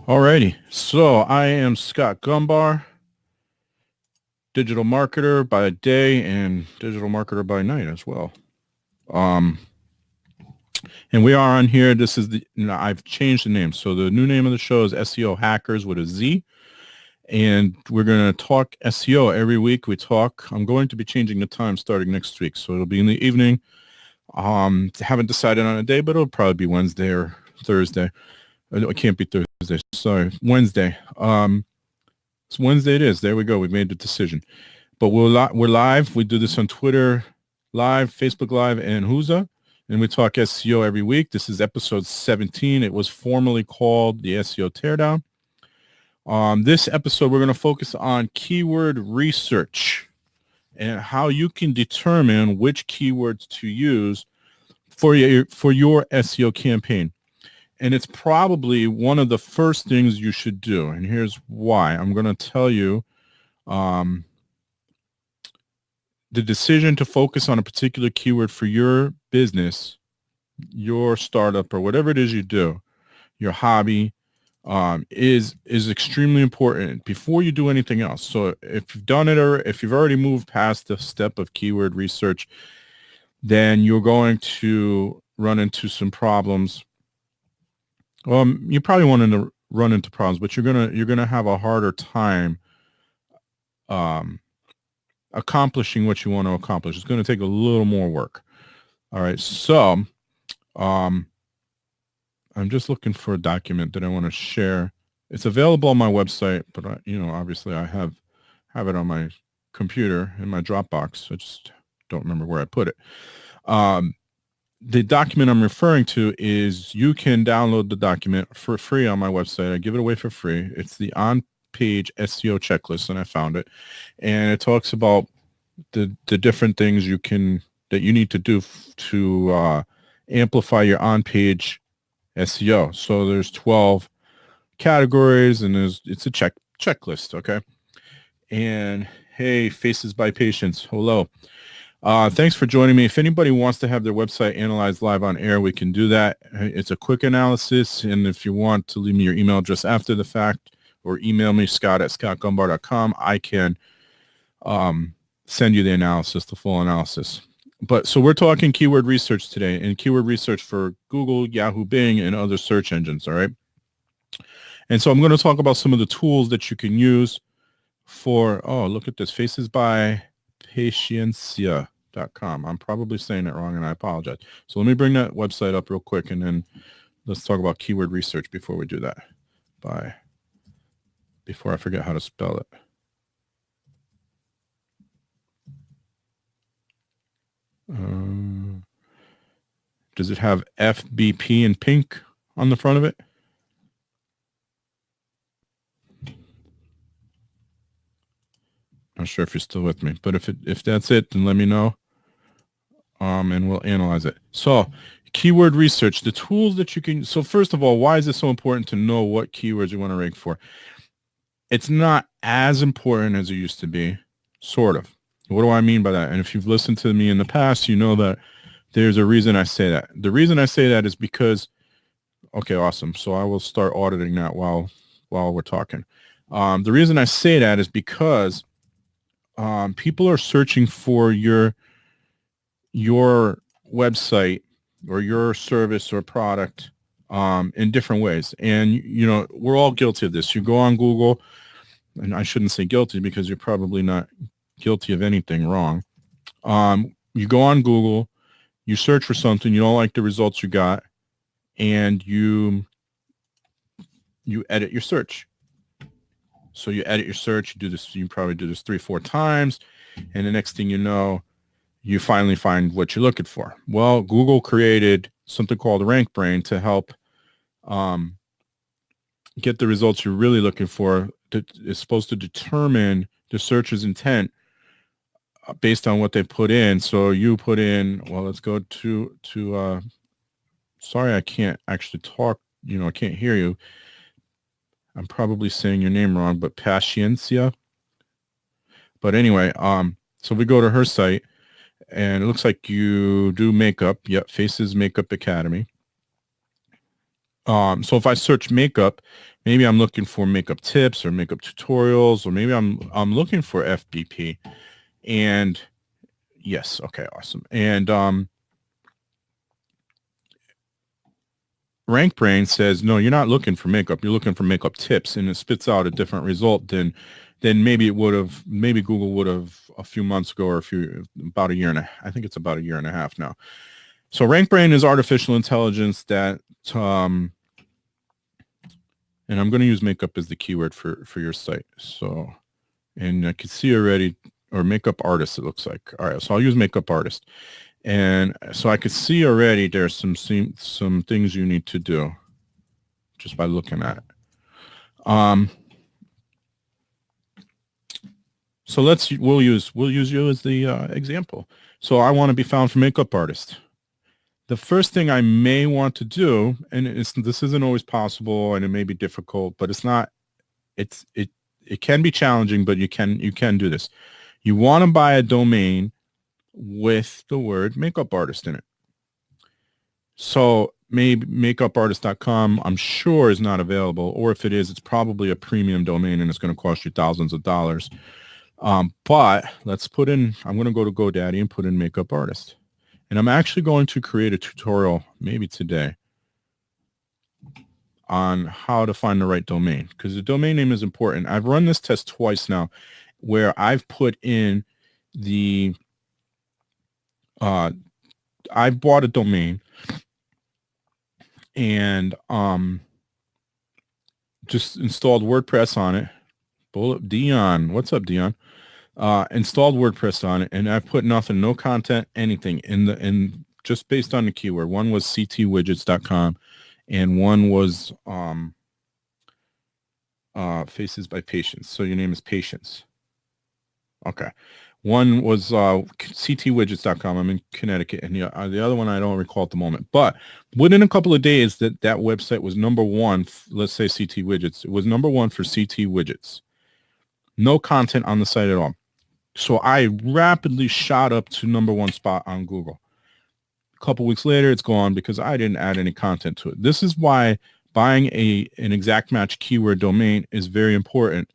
Alrighty, so I am Scott Gombar, digital marketer by day and digital marketer by night as well. And we are on here. This is I've changed the name. So the new name of the show is SEO Hackerz with a Z. And we're going to talk SEO every week. I'm going to be changing the time starting next week. So it'll be in the evening. Haven't decided on a day, but it'll probably be Wednesday or Thursday. It can't be Thursday. Sorry, Wednesday. It's Wednesday. It is. There we go. We've made the decision. But we're live. We do this on Twitter Live, Facebook Live, and Whoza. And we talk SEO every week. This is episode 17. It was formerly called the SEO Teardown. This episode, we're going to focus on keyword research and how you can determine which keywords to use for your SEO campaign. And it's probably one of the first things you should do. And here's why. I'm going to tell you the decision to focus on a particular keyword for your business, your startup, or whatever it is you do, your hobby, is extremely important before you do anything else. So if you've done it, or if you've already moved past the step of keyword research, then you're going to run into some problems. You probably want to run into problems, but you're gonna have a harder time accomplishing what you want to accomplish. It's going to take a little more work. All right, so I'm just looking for a document that I want to share. It's available on my website, but obviously I have it on my computer in my Dropbox. I just don't remember where I put it. The document I'm referring to is, you can download the document for free on my website. I give it away for free. It's the on-page SEO checklist, and I found it. And it talks about the different things that you need to do to amplify your on-page SEO. So there's 12 categories, and it's a checklist, okay? And hey, Faces by Patience, hello. Thanks for joining me. If anybody wants to have their website analyzed live on air, we can do that. It's a quick analysis, and if you want to leave me your email address after the fact, or email me, scott@scottgombar.com, I can send you the analysis, the full analysis. So we're talking keyword research today, and keyword research for Google, Yahoo, Bing, and other search engines, all right? And so I'm going to talk about some of the tools that you can use for, look at this, Faces by Paciencia.com. I'm probably saying it wrong, and I apologize. So let me bring that website up real quick, and then let's talk about keyword research before we do that. Before I forget how to spell it. Does it have FBP in pink on the front of it? Not sure if you're still with me, but if that's it, then let me know, and we'll analyze it. So keyword research, the tools that you can. So first of all, why is it so important to know what keywords you want to rank for? It's not as important as it used to be, sort of. What do I mean by that? And if you've listened to me in the past, you know that there's a reason I say that. The reason I say that is because, okay, awesome. So I will start auditing that while we're talking. The reason I say that is because people are searching for your website or your service or product in different ways. And, we're all guilty of this. You go on Google, and I shouldn't say guilty because you're probably not guilty of anything wrong. You go on Google, you search for something, you don't like the results you got, and you edit your search. So you edit your search, you probably do this 3-4 times, and the next thing you know, you finally find what you're looking for. Well, Google created something called Rank Brain to help get the results you're really looking for. It's supposed to determine the searcher's intent based on what they put in. So you put in, well, let's go to sorry, I can't actually talk, I can't hear you. I'm probably saying your name wrong, but Paciencia. But anyway, so we go to her site, and it looks like you do makeup. Yep, Faces Makeup Academy. So if I search makeup, maybe I'm looking for makeup tips or makeup tutorials, or maybe I'm looking for FBP. And yes, okay, awesome. And RankBrain says, no, you're not looking for makeup. You're looking for makeup tips, and it spits out a different result than maybe it would have. Maybe Google would have a few months ago, or about a year and I think it's about a year and a half now. So RankBrain is artificial intelligence that, and I'm going to use makeup as the keyword for your site. So, and I can see already, or makeup artist, it looks like. All right, so I'll use makeup artist. And so I could see already there's some things you need to do just by looking at it. So we'll use you as the example. So I want to be found for makeup artist. The first thing I may want to do, and this isn't always possible, and it may be difficult, but it's not. It can be challenging, but you can do this. You want to buy a domain with the word makeup artist in it. So maybe makeupartist.com, I'm sure, is not available, or if it is, it's probably a premium domain and it's going to cost you thousands of dollars. But let's put in, I'm going to go to GoDaddy and put in makeup artist. And I'm actually going to create a tutorial maybe today on how to find the right domain, because the domain name is important. I've run this test twice now where I've put in the, I bought a domain and just installed WordPress on it. Dion, what's up, Dion? Installed WordPress on it, and I've put nothing, no content, anything in just based on the keyword. One was ctwidgets.com, and one was Faces by Patience. So your name is Patience. Okay. One was ctwidgets.com. I'm in Connecticut, and the other one I don't recall at the moment. But within a couple of days, that website was number one. Let's say CT Widgets. It was number one for CT Widgets. No content on the site at all. So I rapidly shot up to number one spot on Google. A couple weeks later, it's gone because I didn't add any content to it. This is why buying an exact match keyword domain is very important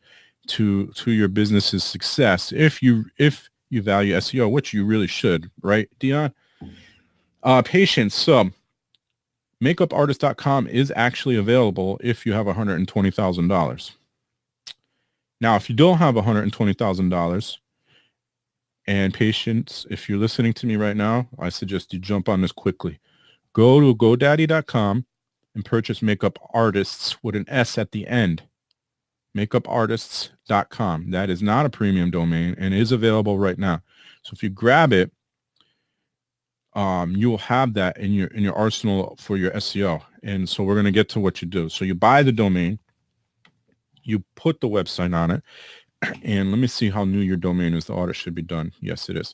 to your business's success. If you value SEO, which you really should, right, Dion? Patience. So makeupartist.com is actually available if you have $120,000. Now, if you don't have $120,000, and Patience, if you're listening to me right now, I suggest you jump on this quickly. Go to GoDaddy.com and purchase Makeup Artists with an S at the end. MakeupArtists.com. That is not a premium domain and is available right now. So if you grab it, you will have that in your arsenal for your SEO. And so we're going to get to what you do. So you buy the domain, you put the website on it, and let me see how new your domain is. The audit should be done. Yes, it is.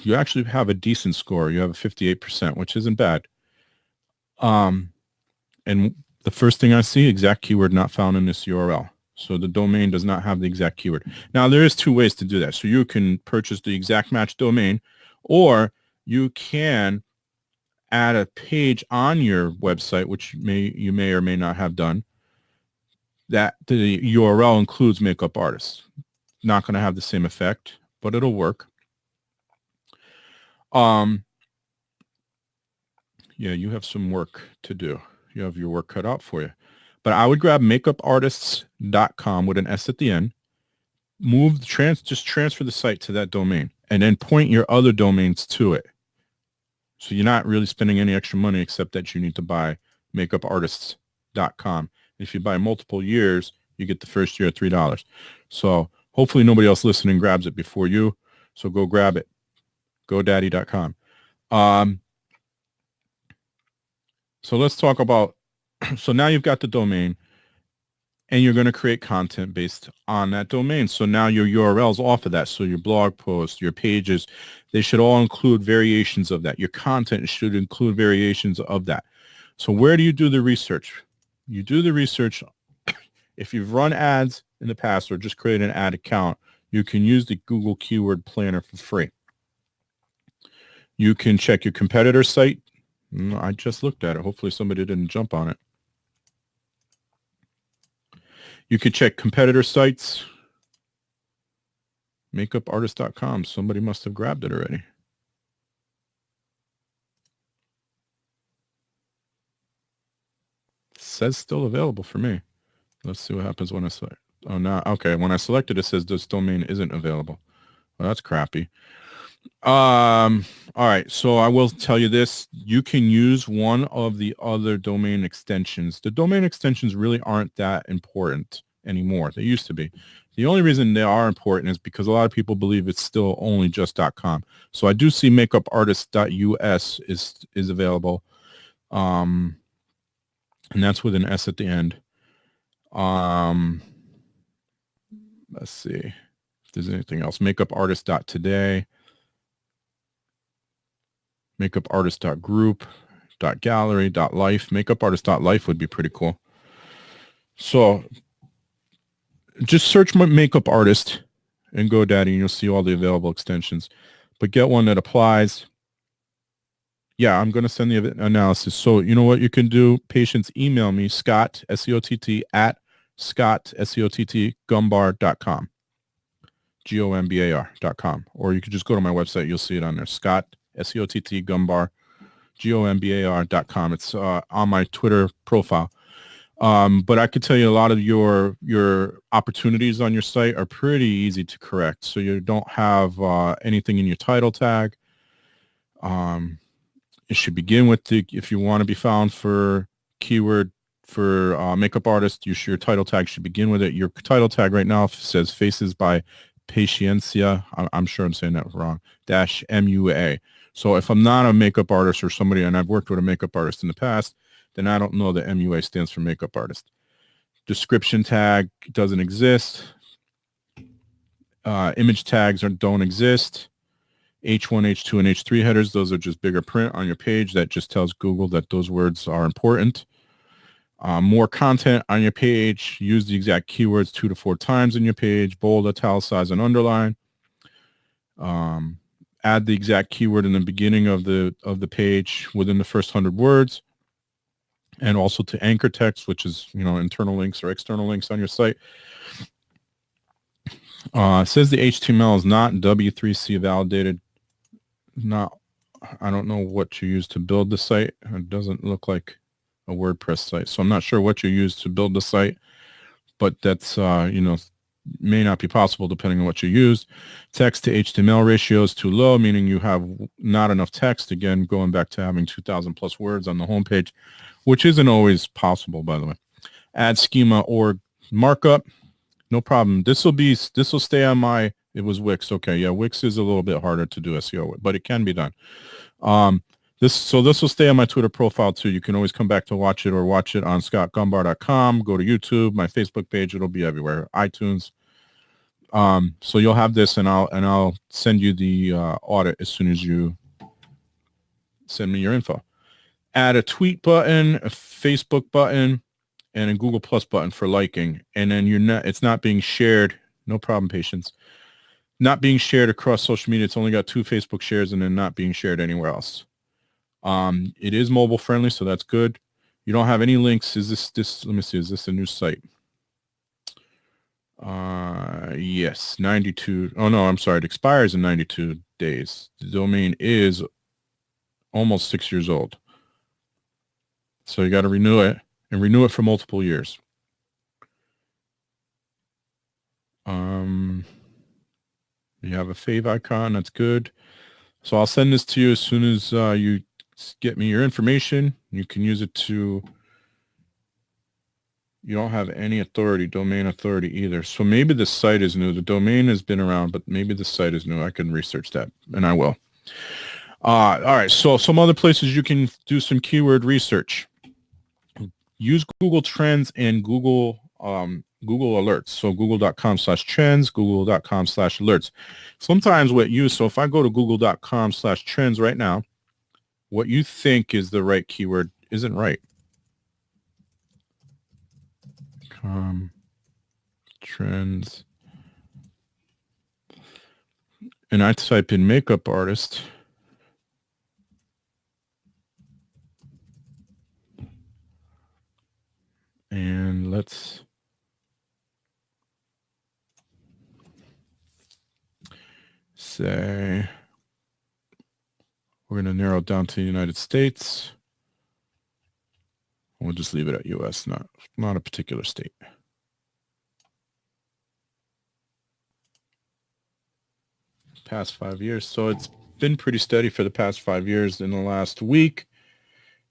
You actually have a decent score. You have a 58%, which isn't bad. And the first thing I see, exact keyword not found in this URL. So the domain does not have the exact keyword. Now, there is two ways to do that. So you can purchase the exact match domain, or you can add a page on your website, which you may or may not have done, that the URL includes makeup artists. Not going to have the same effect, but it'll work. Yeah, you have some work to do. You have your work cut out for you. But I would grab makeupartists.com with an S at the end, just transfer the site to that domain, and then point your other domains to it. So you're not really spending any extra money except that you need to buy makeupartists.com. If you buy multiple years, you get the first year at $3. So hopefully nobody else listening grabs it before you. So go grab it. GoDaddy.com. So let's talk about, so now you've got the domain and you're going to create content based on that domain. So now your URL's off of that. So your blog posts, your pages, they should all include variations of that. Your content should include variations of that. So where do you do the research? You do the research. If you've run ads in the past or just create an ad account, you can use the Google Keyword Planner for free. You can check your competitor site. I just looked at it. Hopefully somebody didn't jump on it. You could check competitor sites. Makeupartist.com. Somebody must have grabbed it already. It says still available for me. Let's see what happens when I select. Oh, no. Okay. When I select it, it says this domain isn't available. Well, that's crappy. All right. So I will tell you this. You can use one of the other domain extensions. The domain extensions really aren't that important anymore. They used to be. The only reason they are important is because a lot of people believe it's still only just .com. So I do see makeupartist.us is available. And that's with an S at the end. Let's see if there's anything else. Makeupartist.today. Makeupartist.group. .gallery. .life. Makeupartist.life would be pretty cool. So just search my makeup artist in GoDaddy and you'll see all the available extensions. But get one that applies. Yeah, I'm going to send the analysis. So you know what you can do? Patients, email me, Scott, S-E-O-T-T, at Scott, S-E-O-T-T, Gombar.com. Gombar.com. Or you could just go to my website. You'll see it on there. Scott, S-E-O-T-T, Gombar, Gombar.com. It's on my Twitter profile. But I could tell you a lot of your opportunities on your site are pretty easy to correct. So you don't have anything in your title tag. It should begin with if you want to be found for keyword for makeup artist, your title tag should begin with it. Your title tag right now says Faces by Paciencia. I'm sure I'm saying that wrong. -MUA. So if I'm not a makeup artist or somebody, and I've worked with a makeup artist in the past, then I don't know that MUA stands for makeup artist. Description tag doesn't exist. Image tags don't exist. H1, H2, and H3 headers, those are just bigger print on your page. That just tells Google that those words are important. More content on your page. Use the exact keywords 2 to 4 times in your page. Bold, italicize, and underline. Add the exact keyword in the beginning of the page within the first 100 words. And also to anchor text, which is, internal links or external links on your site. It says the HTML is not W3C validated. I don't know what you use to build the site. It doesn't look like a WordPress site. So I'm not sure what you use to build the site, but that's, may not be possible depending on what you use. Text to HTML ratio is too low, meaning you have not enough text. Again, going back to having 2,000 plus words on the homepage, which isn't always possible, by the way. Add schema or markup. No problem. This will stay on my, it was Wix. Okay. Yeah. Wix is a little bit harder to do SEO with, but it can be done. This will stay on my Twitter profile too. You can always come back to watch it or watch it on scottgombar.com. Go to YouTube, my Facebook page. It'll be everywhere. iTunes. So you'll have this and I'll send you the audit as soon as you send me your info. Add a tweet button, a Facebook button, and a Google Plus button for liking. And then it's not being shared. No problem, patients. Not being shared across social media. It's only got 2 Facebook shares and then not being shared anywhere else. It is mobile friendly, so that's good. You don't have any links. Is this, let me see, is this a new site? Yes, 92. Oh no, I'm sorry. It expires in 92 days. The domain is almost 6 years old. So you got to renew it and renew it for multiple years. You have a fave icon. That's good. So I'll send this to you as soon as you get me your information. You can use it to, you don't have any authority, domain authority either. So maybe the site is new. The domain has been around, but maybe the site is new. I can research that, and I will. All right. So some other places you can do some keyword research. Use Google Trends and Google Alerts. So google.com/trends, google.com/alerts. Sometimes so if I go to google.com/trends right now, what you think is the right keyword isn't right. Trends. And I type in makeup artist. And let's say we're going to narrow it down to the United States. We'll just leave it at US, not a particular state. Past 5 years. So it's been pretty steady for the past 5 years. In the last week,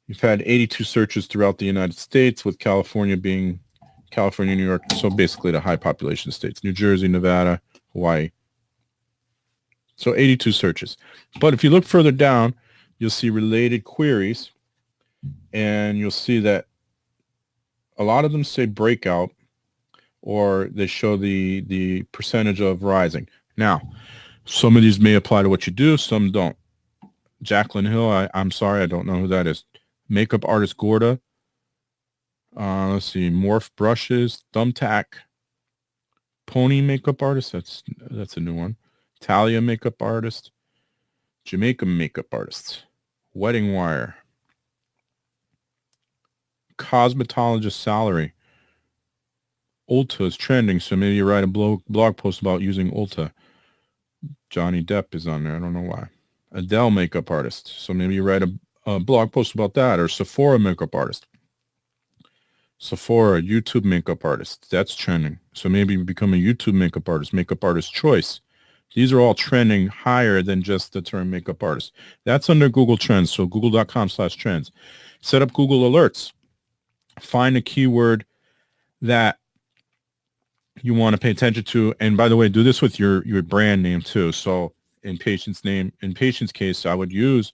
you've had 82 searches throughout the United States, with California being California, New York. So basically the high population states, New Jersey, Nevada, Hawaii. So 82 searches. But if you look further down, you'll see related queries, and you'll see that a lot of them say breakout, or they show the percentage of rising. Now, some of these may apply to what you do, some don't. Jacqueline Hill, I'm sorry, I don't know who that is. Makeup artist Gorda. Let's see, Morph Brushes, Thumbtack, Pony makeup artist, that's a new one. Talia makeup artist, Jamaica makeup artist, Wedding Wire, cosmetologist salary. Ulta is trending, so maybe you write a blog post about using Ulta. Johnny Depp is on there, I don't know why. Adele makeup artist, so maybe you write a blog post about that. Or Sephora makeup artist. Sephora, YouTube makeup artist, that's trending. So maybe you become a YouTube makeup artist choice. These are all trending higher than just the term makeup artist. That's under Google Trends, so google.com/trends. Set up Google Alerts. Find a keyword that you want to pay attention to. And by the way, do this with your brand name too. So in patient's case, I would use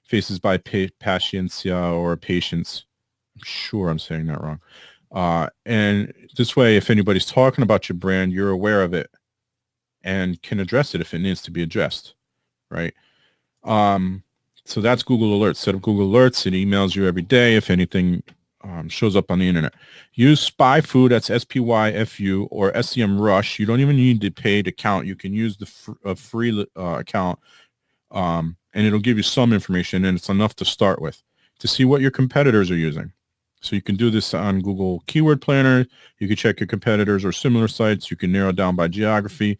Faces by Paciencia or Patience. I'm sure I'm saying that wrong. And this way, if anybody's talking about your brand, you're aware of it and can address it if it needs to be addressed, right? So that's Google Alerts. Set up Google Alerts. It emails you every day if anything shows up on the internet. Use SpyFu, that's SPYFU, or SEMrush. You don't even need the paid account. You can use the free account, and it'll give you some information, and it's enough to start with to see what your competitors are using. So you can do this on Google Keyword Planner. You can check your competitors or similar sites. You can narrow down by geography.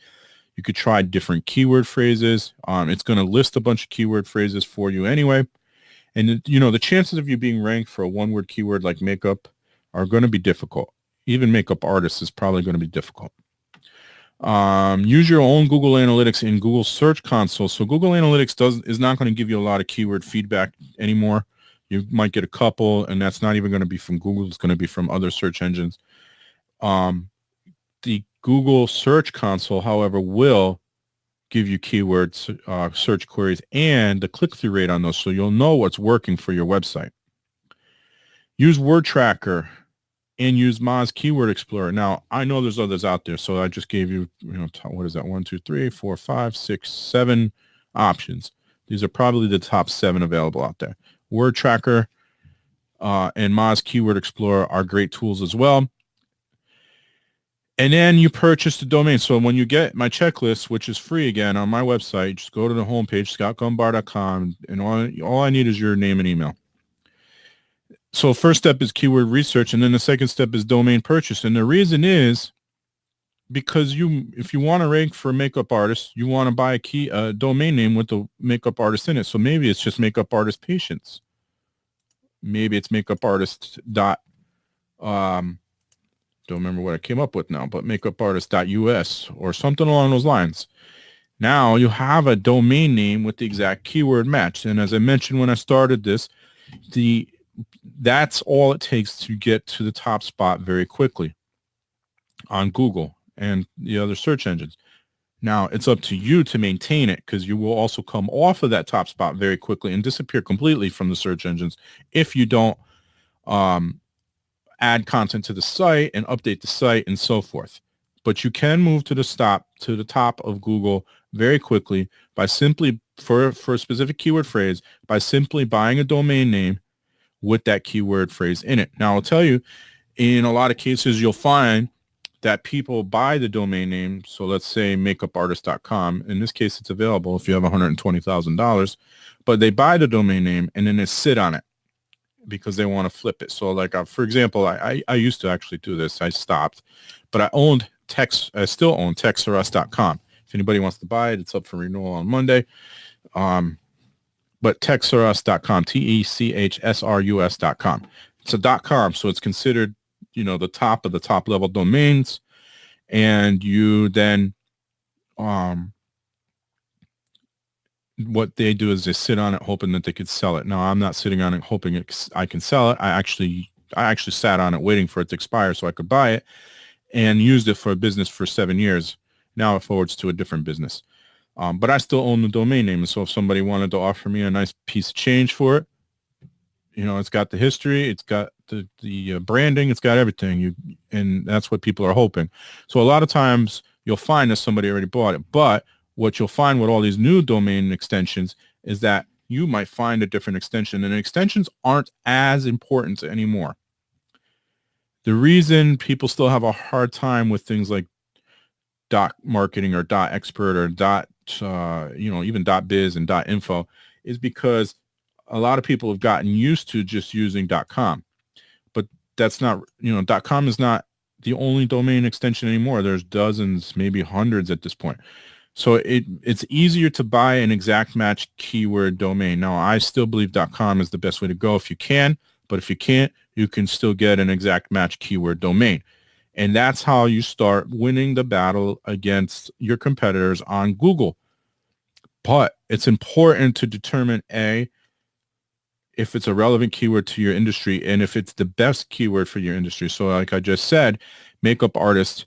You could try different keyword phrases. It's going to list a bunch of keyword phrases for you anyway. And, the chances of you being ranked for a one-word keyword like makeup are going to be difficult. Even makeup artist is probably going to be difficult. Use your own Google Analytics in Google Search Console. So Google Analytics is not going to give you a lot of keyword feedback anymore. You might get a couple, and that's not even going to be from Google. It's going to be from other search engines. The Google Search Console, however, will give you keywords, search queries, and the click-through rate on those, so you'll know what's working for your website. Use Word Tracker and use Moz Keyword Explorer. Now, I know there's others out there, so I just gave you, what is that? 1, 2, 3, 4, 5, 6, 7 options. These are probably the top 7 available out there. Word Tracker and Moz Keyword Explorer are great tools as well. And then you purchase the domain. So when you get my checklist, which is free again on my website, just go to the homepage, scottgombar.com, and all I need is your name and email. So first step is keyword research, and then the second step is domain purchase. And the reason is because if you want to rank for makeup artists, you want to buy a domain name with the makeup artist in it. So maybe it's just makeup artist patience. Maybe it's makeup artist don't remember what I came up with now, but makeupartist.us or something along those lines. Now you have a domain name with the exact keyword match. And as I mentioned when I started this, that's all it takes to get to the top spot very quickly on Google and the other search engines. Now it's up to you to maintain it, because you will also come off of that top spot very quickly and disappear completely from the search engines if you don't add content to the site and update the site and so forth. But you can move to the top of Google very quickly by simply, for a specific keyword phrase, by simply buying a domain name with that keyword phrase in it. Now, I'll tell you, in a lot of cases, you'll find that people buy the domain name. So let's say makeupartist.com. In this case, it's available if you have $120,000. But they buy the domain name and then they sit on it because they want to flip it. So like, for example, I used to actually do this. I stopped, but I still own textorus.com. If If anybody wants to buy it, it's up for renewal on Monday. But techsrus.com, techsrus.com. It's a .com, so it's considered, the top of the top level domains. And you then, what they do is they sit on it hoping that they could sell it. Now, I'm not sitting on it hoping I can sell it. I actually sat on it waiting for it to expire so I could buy it, and used it for a business for 7 years. Now it forwards to a different business. But I still own the domain name. And so if somebody wanted to offer me a nice piece of change for it, it's got the history, it's got the branding, it's got everything. And that's what people are hoping. So a lot of times you'll find that somebody already bought it. But what you'll find with all these new domain extensions is that you might find a different extension, and extensions aren't as important anymore. The reason people still have a hard time with things like .marketing or .expert or even .biz and .info is because a lot of people have gotten used to just using .com. But that's not, .com is not the only domain extension anymore. There's dozens, maybe hundreds at this point. So it's easier to buy an exact match keyword domain. Now, I still believe .com is the best way to go if you can, but if you can't, you can still get an exact match keyword domain. And that's how you start winning the battle against your competitors on Google. But it's important to determine, A, if it's a relevant keyword to your industry and if it's the best keyword for your industry. So like I just said, makeup artist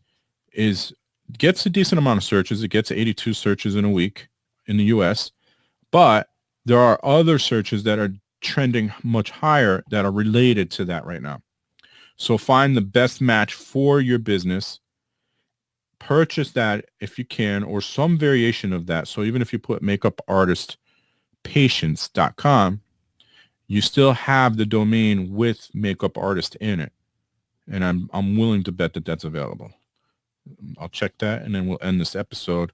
gets a decent amount of searches. It gets 82 searches in a week in the US. But there are other searches that are trending much higher that are related to that right now. So find the best match for your business, purchase that if you can, or some variation of that. So even if you put makeupartistpatience.com, you still have the domain with makeup artist in it. And I'm willing to bet that that's available. I'll check that, and then we'll end this episode.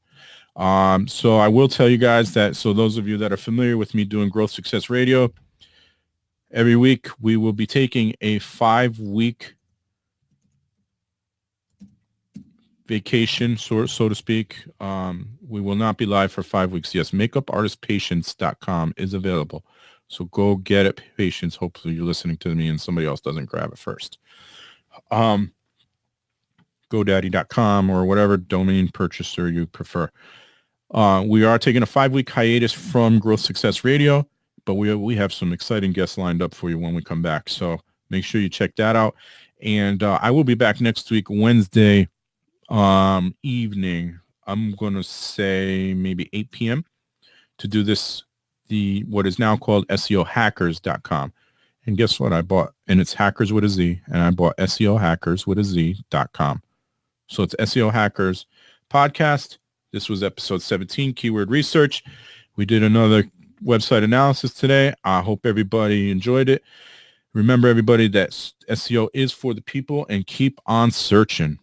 So I will tell you guys that, so those of you that are familiar with me doing Growth Success Radio, every week we will be taking a 5-week vacation, so to speak. We will not be live for 5 weeks. Yes, makeupartistpatience.com is available. So go get it, Patience. Hopefully you're listening to me and somebody else doesn't grab it first. GoDaddy.com or whatever domain purchaser you prefer. We are taking a 5-week hiatus from Growth Success Radio, but we have some exciting guests lined up for you when we come back. So make sure you check that out. And I will be back next week, Wednesday evening. I'm going to say maybe 8 p.m. to do this, what is now called SEO Hackerz.com. And guess what I bought? And it's Hackerz with a Z. And I bought SEO Hackerz with a Z.com. So it's SEO Hackerz podcast. This was episode 17, keyword research. We did another website analysis today. I hope everybody enjoyed it. Remember, everybody, that SEO is for the people, and keep on searching.